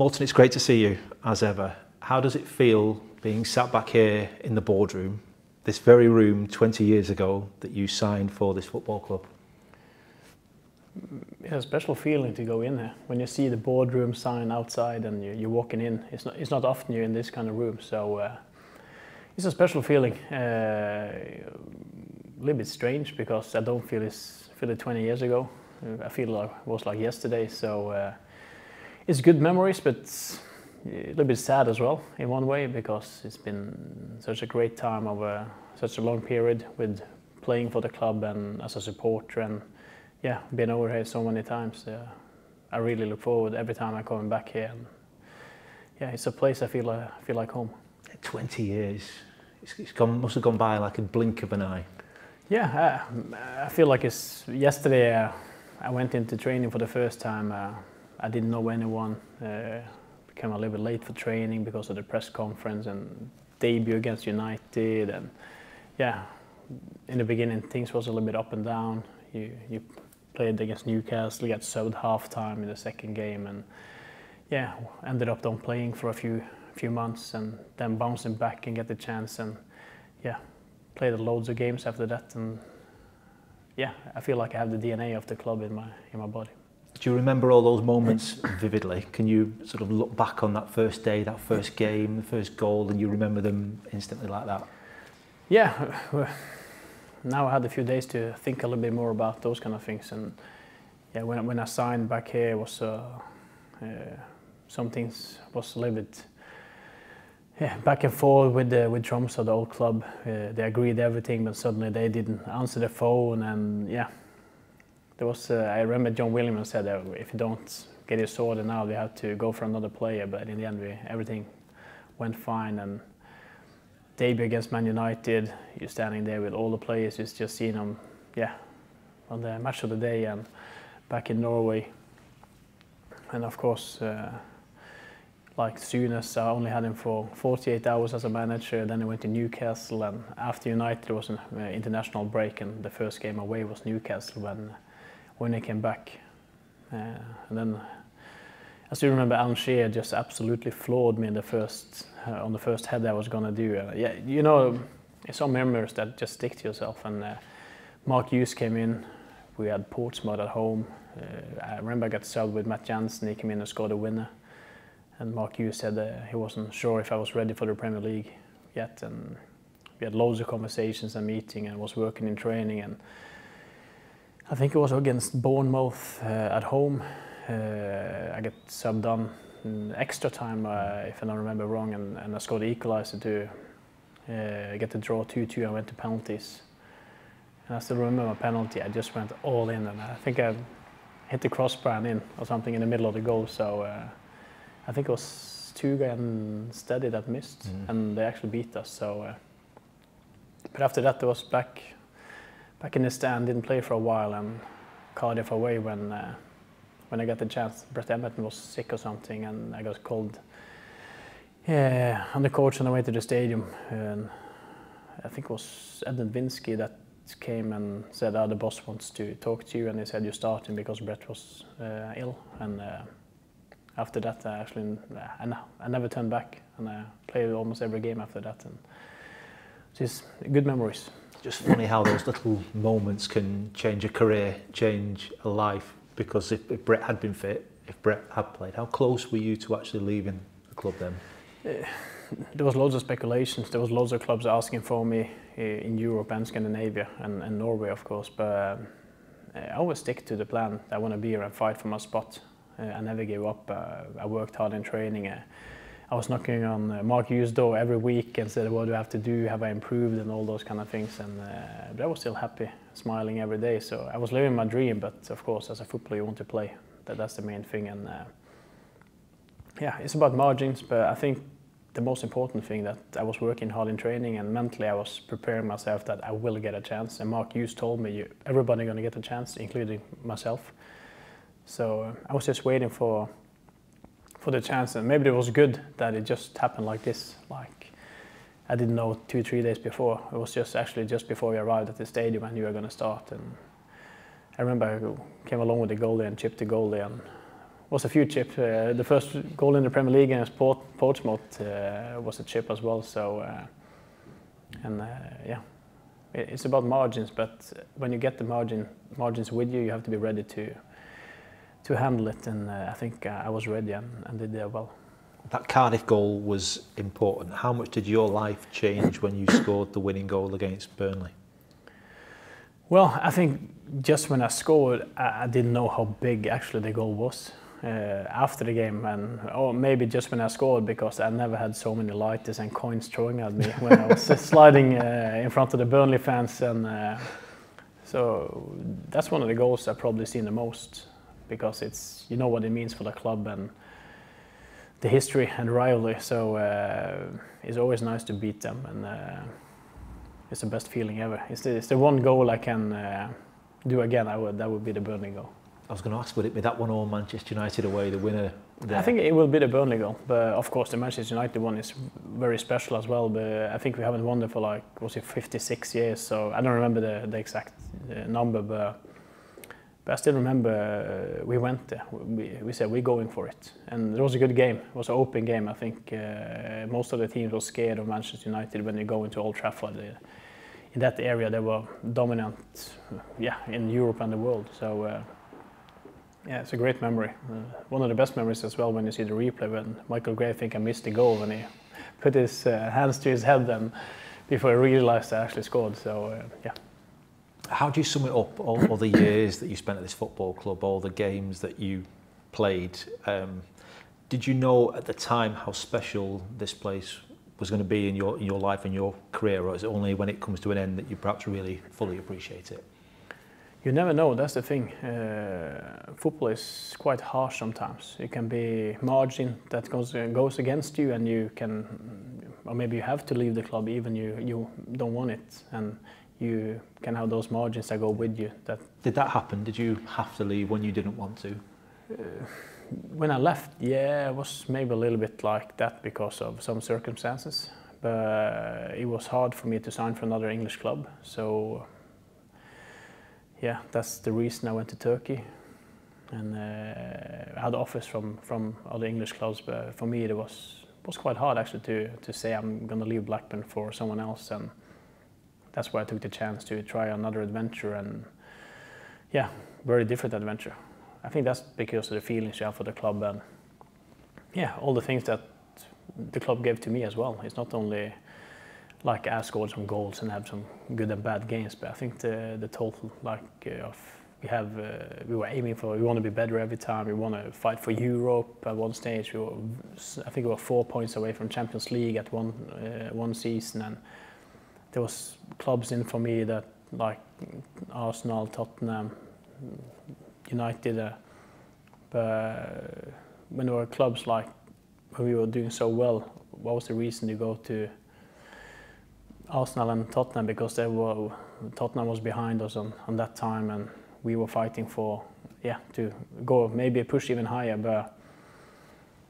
Morten, it's great to see you, as ever. How does it feel being sat back here in the boardroom, this very room 20 years ago that you signed for this football club? It's a special feeling to go in here. When you see the boardroom sign outside and you're walking in, it's not often you're in this kind of room, so it's a special feeling. A little bit strange because I don't feel it 20 years ago. I feel like it was like yesterday, so it's good memories, but a little bit sad as well in one way, because it's been such a great time over such a long period with playing for the club and as a supporter, and yeah, been over here so many times. I really look forward every time I come back here, and yeah, it's a place I feel like home. 20 years, must have gone by like a blink of an eye. Yeah, I feel like it's yesterday. I went into training for the first time. I didn't know anyone. Became a little bit late for training because of the press conference and debut against United. And yeah, in the beginning things was a little bit up and down. You played against Newcastle, got subbed half-time in the second game, and yeah, ended up not playing for a few months, and then bouncing back and get the chance, and yeah, played loads of games after that, and yeah, I feel like I have the DNA of the club in my body. Do you remember all those moments vividly? Can you sort of look back on that first day, that first game, the first goal, and you remember them instantly like that? Yeah, now I had a few days to think a little bit more about those kind of things, and yeah, when I signed back here, was some things was a little bit back and forth with Tromsø, the old club. They agreed everything, but suddenly they didn't answer the phone, and yeah, there was. I remember John Williams said that if you don't get it sorted now, we have to go for another player. But in the end, everything went fine. And debut against Man United, you're standing there with all the players. You've just seen them, yeah, on the match of the day, and back in Norway. And of course, like soon as I only had him for 48 hours as a manager, then I went to Newcastle, and after United there was an international break, and the first game away was Newcastle when I came back. And then I still remember Alan Shearer just absolutely floored me in the first on the first header I was gonna do. Yeah, you know, it's some memories that just stick to yourself. And Mark Hughes came in. We had Portsmouth at home. I remember I got subbed with Matt Jansen. He came in and scored a winner. And Mark Hughes said he wasn't sure if I was ready for the Premier League yet. And we had loads of conversations and meetings, and was working in training. And I think it was against Bournemouth at home. I got subbed on in extra time, if I don't remember wrong, and I scored the equaliser to get the draw 2-2 and went to penalties. And I still remember my penalty. I just went all in, and I think I hit the crossbar and in or something in the middle of the goal. So I think it was Tuga and Steady that missed, and they actually beat us. So, but after that, I was back in the stand. Didn't play for a while, and Cardiff away when I got the chance. Brett Emerton was sick or something, and I got called on the coach on the way to the stadium. And I think it was Edmund Vinsky that came and said, the boss wants to talk to you, and he said you're starting because Brett was ill. And after that, I never turned back, and I played almost every game after that. And it's good memories. Just funny how those little moments can change a career, change a life. Because if Brett had been fit, if Brett had played, how close were you to actually leaving the club then? There was loads of speculations. There was loads of clubs asking for me in Europe and Scandinavia and Norway, of course. But I always stick to the plan. I want to be here and fight for my spot. I never gave up. I worked hard in training. I was knocking on Mark Hughes' door every week and said, what do I have to do? Have I improved? And all those kind of things. But I was still happy, smiling every day. So I was living my dream. But of course, as a footballer, you want to play. That's the main thing. And yeah, it's about margins. But I think the most important thing that I was working hard in training, and mentally I was preparing myself that I will get a chance. And Mark Hughes told me, everybody's going to get a chance, including myself. So I was just waiting for the chance, and maybe it was good that it just happened like this. Like I didn't know 2-3 days before. It was just before we arrived at the stadium, I knew we were going to start. And I remember I came along with the goalie and chipped the goalie, and was a few chips. The first goal in the Premier League against Portsmouth was a chip as well. So, yeah, it's about margins. But when you get the margins with you, you have to be ready to handle it. And I think I was ready and did well. That Cardiff goal was important. How much did your life change when you scored the winning goal against Burnley? Well, I think just when I scored, I didn't know how big actually the goal was after the game, or maybe just when I scored, because I never had so many lighters and coins throwing at me when I was sliding in front of the Burnley fans, and so that's one of the goals I've probably seen the most, because it's, you know what it means for the club and the history and rivalry. So it's always nice to beat them, and it's the best feeling ever. It's the one goal I can do again. That would be the Burnley goal. I was going to ask, would it be that one or Manchester United away, the winner there? I think it will be the Burnley goal, but of course the Manchester United one is very special as well. But I think we haven't won it for like, was it 56 years? So I don't remember the exact number, but I still remember we went there. We said we're going for it, and it was a good game. It was an open game. I think most of the teams were scared of Manchester United when you go into Old Trafford. In that area, they were dominant, in Europe and the world. So yeah, it's a great memory. One of the best memories as well when you see the replay when Michael Gray, I think, I missed the goal when he put his hands to his head and before he realised I actually scored. So yeah. How do you sum it up, all the years that you spent at this football club, all the games that you played? Did you know at the time how special this place was going to be in your life and your career, or is it only when it comes to an end that you perhaps really fully appreciate it? You never know, that's the thing. Football is quite harsh sometimes. It can be margin that goes against you, and you can, or maybe you have to leave the club even you don't want it, and you can have those margins that go with you. Did that happen? Did you have to leave when you didn't want to? When I left, yeah, it was maybe a little bit like that because of some circumstances. But it was hard for me to sign for another English club. So yeah, that's the reason I went to Turkey. And I had offers from other English clubs, but for me it was quite hard actually to say I'm going to leave Blackburn for someone else. And that's why I took the chance to try another adventure, and yeah, very different adventure. I think that's because of the feelings you have for the club, and yeah, all the things that the club gave to me as well. It's not only like I scored some goals and have some good and bad games, but I think the total we were aiming for. We want to be better every time. We want to fight for Europe. At one stage, I think we were 4 points away from Champions League at one season, and there was clubs in for me that like Arsenal, Tottenham, United. But when there were clubs like when we were doing so well, what was the reason to go to Arsenal and Tottenham? Because Tottenham was behind us on that time, and we were fighting for to go maybe push even higher. But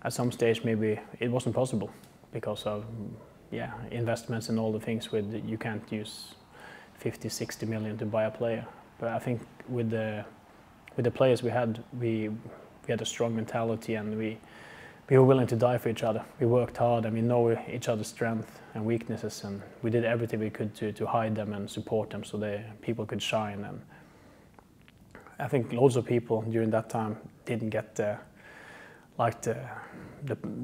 at some stage maybe it wasn't possible because of investments and all the things you can't use 50-60 million to buy a player. But I think with the players we had a strong mentality, and we were willing to die for each other. We worked hard, and we know each other's strengths and weaknesses, and we did everything we could to hide them and support them so people could shine. And I think loads of people during that time didn't get the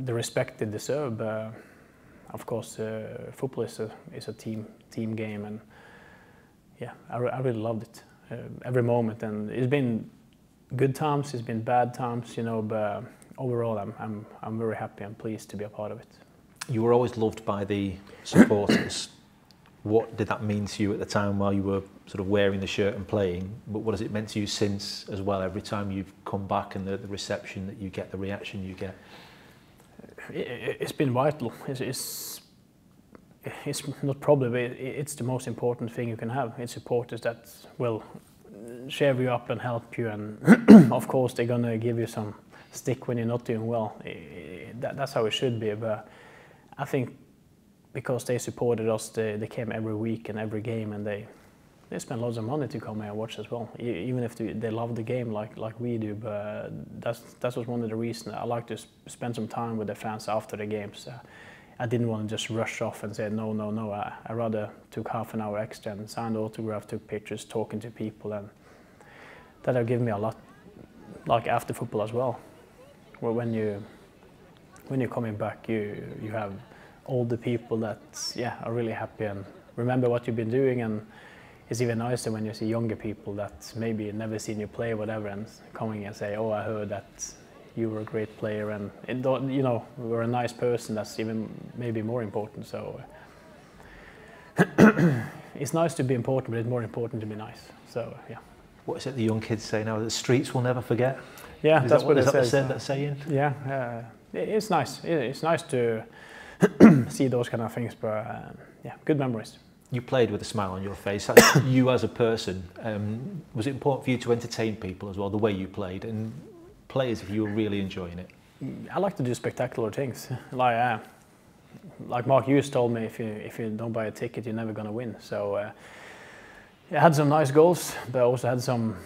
respect they deserve. Of course, football is a team game, and yeah, I really loved it every moment. And it's been good times, it's been bad times, but overall, I'm very happy and pleased to be a part of it. You were always loved by the supporters. What did that mean to you at the time while you were sort of wearing the shirt and playing? But what has it meant to you since as well? Every time you've come back and the reception that you get, the reaction you get. It's been vital. It's not probably, but it's the most important thing you can have. It's supporters that will cheer you up and help you, and of course they're gonna give you some stick when you're not doing well. That's how it should be. But I think because they supported us, they came every week and every game, and they spend loads of money to come here and watch as well, even if they love the game like we do. But that was one of the reasons I like to spend some time with the fans after the games. I didn't want to just rush off and say no. I rather took half an hour extra and signed autograph, took pictures, talking to people, and that have given me a lot, like after football as well. Where when you're coming back, you have all the people that are really happy and remember what you've been doing, and it's even nicer when you see younger people that maybe never seen you play or whatever, and coming and say, "Oh, I heard that you were a great player, and you know, you were a nice person." That's even maybe more important. So it's nice to be important, but it's more important to be nice. So yeah. What is it the young kids say now? The streets will never forget. Yeah, that's what it says. That saying? Yeah, it's nice. It's nice to see those kind of things, but yeah, good memories. You played with a smile on your face. That's you as a person. Was it important for you to entertain people as well, the way you played, and play as if you were really enjoying it? I like to do spectacular things. Like Mark Hughes told me, if you don't buy a ticket, you're never going to win. So I had some nice goals, but I also had some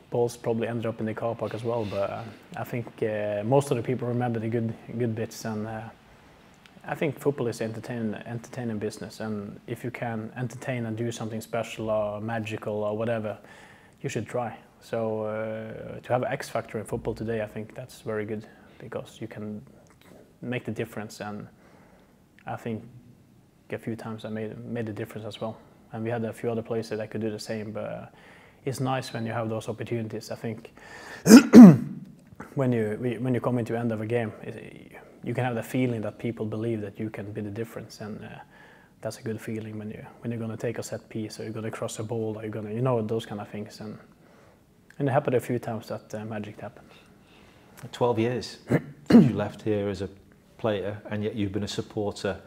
balls probably ended up in the car park as well. But I think most of the people remember the good bits, and I think football is entertaining business, and if you can entertain and do something special or magical or whatever, you should try. So to have an X factor in football today, I think that's very good, because you can make the difference, and I think a few times I made the difference as well. And we had a few other players that could do the same, but it's nice when you have those opportunities. I think when you come into the end of a game, you can have the feeling that people believe that you can be the difference, and that's a good feeling when you're going to take a set piece, or you're going to cross a ball, or you're going to, those kind of things. And it happened a few times that magic happened. 12 years since you left here as a player, and yet you've been a supporter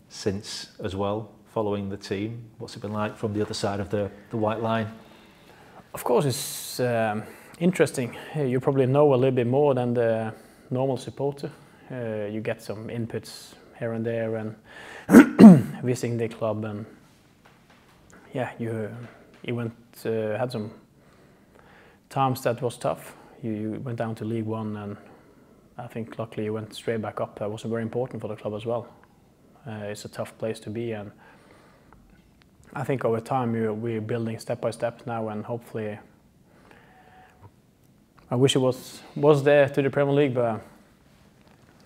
since as well, following the team. What's it been like from the other side of the white line? Of course, it's interesting. You probably know a little bit more than the normal supporter. You get some inputs here and there, and visiting the club, and yeah, you had some times that was tough. You went down to League One, and I think luckily you went straight back up. That was very important for the club as well. It's a tough place to be, and I think over time we're building step by step now, and hopefully I wish it was there to the Premier League, but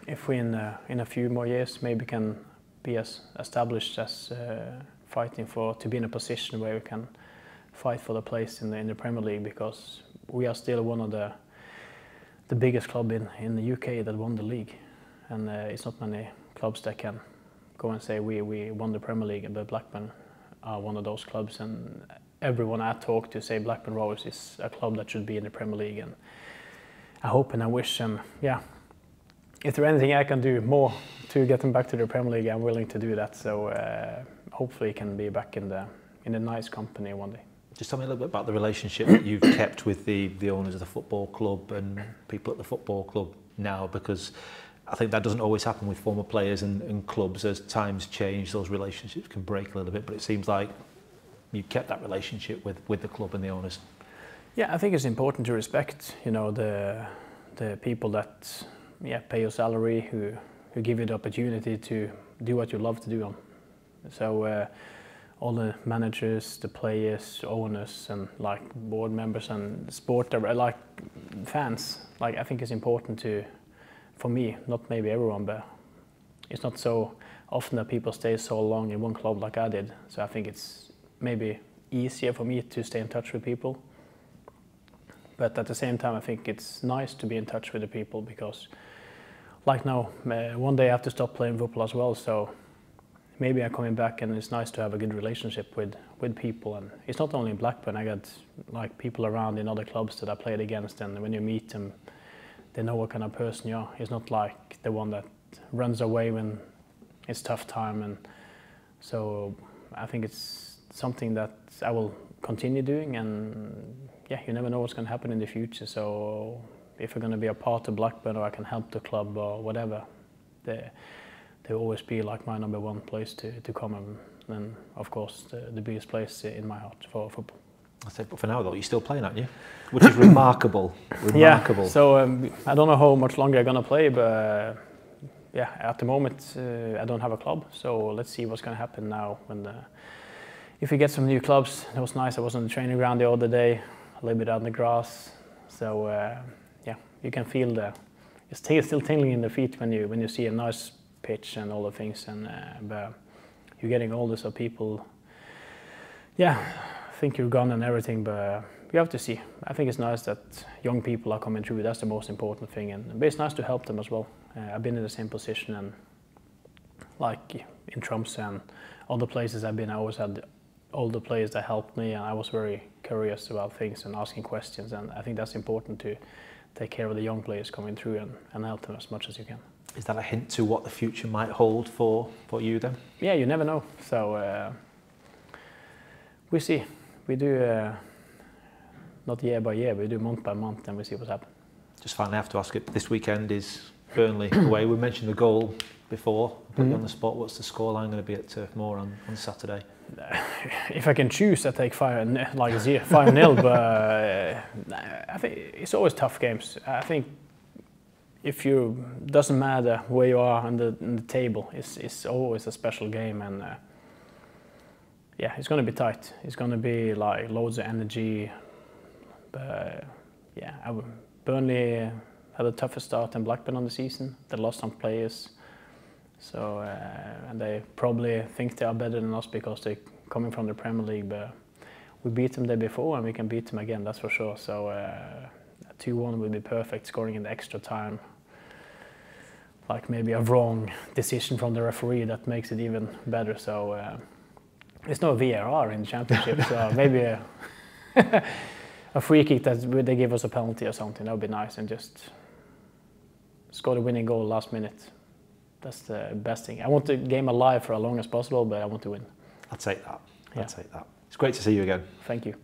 if we in a few more years maybe can be as established as fighting to be in a position where we can fight for the place in the Premier League, because we are still one of the biggest club in the UK that won the league, and it's not many clubs that can go and say we won the Premier League, but Blackburn are one of those clubs, and everyone I talk to say Blackburn Rovers is a club that should be in the Premier League, and I hope and I wish, and yeah, if there's anything I can do more to get them back to the Premier League, I'm willing to do that. So hopefully can be back in a nice company one day. Just tell me a little bit about the relationship that you've kept with the owners of the football club and people at the football club now, because I think that doesn't always happen with former players and clubs. As times change, those relationships can break a little bit, but it seems like you've kept that relationship with the club and the owners. Yeah, I think it's important to respect, the people that pay your salary, who give you the opportunity to do what you love to do. So all the managers, the players, owners, and like board members and sport, like fans, like I think it's important for me, not maybe everyone, but it's not so often that people stay so long in one club like I did. So I think it's maybe easier for me to stay in touch with people. But at the same time, I think it's nice to be in touch with the people, because like now, one day I have to stop playing football as well, so maybe I'm coming back, and it's nice to have a good relationship with people. And it's not only in Blackburn, I got like people around in other clubs that I played against, and when you meet them, they know what kind of person you are. It's not like the one that runs away when it's tough time, and so I think it's something that I will continue doing, and yeah, you never know what's going to happen in the future. So if I'm going to be a part of Blackburn, or I can help the club or whatever, they always be like my number one place to come then of course the biggest place in my heart for football. I say, but for now though, you're still playing, aren't you? Which is remarkable. Remarkable. Yeah. So I don't know how much longer I'm gonna play, but yeah, at the moment I don't have a club. So let's see what's gonna happen now when if we get some new clubs. It was nice. I was on the training ground the other day, a little bit out in the grass. So yeah, you can feel it's still tingling in the feet when you see a nice pitch and all the things. And but you're getting older, so people, yeah, think you're gone and everything. But you have to see. I think it's nice that young people are coming through. That's the most important thing, and it's nice to help them as well. I've been in the same position, and like in Tromsø and other places I've been, I always had older players that helped me, and I was very curious about things and asking questions, and I think that's important to take care of the young players coming through and help them as much as you can. Is that a hint to what the future might hold for you then? Yeah, you never know. So we see. We do not year by year, we do month by month, and we see what's happening. Just finally, I have to ask it, this weekend is Burnley away. We mentioned the goal before, put you on the spot. What's the scoreline going to be at Turf Moor on Saturday? If I can choose, I take 5-0, but I think it's always tough games. I think doesn't matter where you are on the table, it's always a special game, and yeah, it's going to be tight. It's going to be like loads of energy. But yeah, Burnley had a tougher start than Blackburn on the season. They lost some players, so and they probably think they are better than us because they're coming from the Premier League. But we beat them there before, and we can beat them again. That's for sure. So 2-1 would be perfect. Scoring in the extra time, like maybe a wrong decision from the referee that makes it even better. So there's no VAR in the Championship, so maybe a free kick that they give us a penalty or something. That would be nice, and just score the winning goal last minute. That's the best thing. I want the game alive for as long as possible, but I want to win. I'll take that. I'll take that. It's great to see you again. Thank you.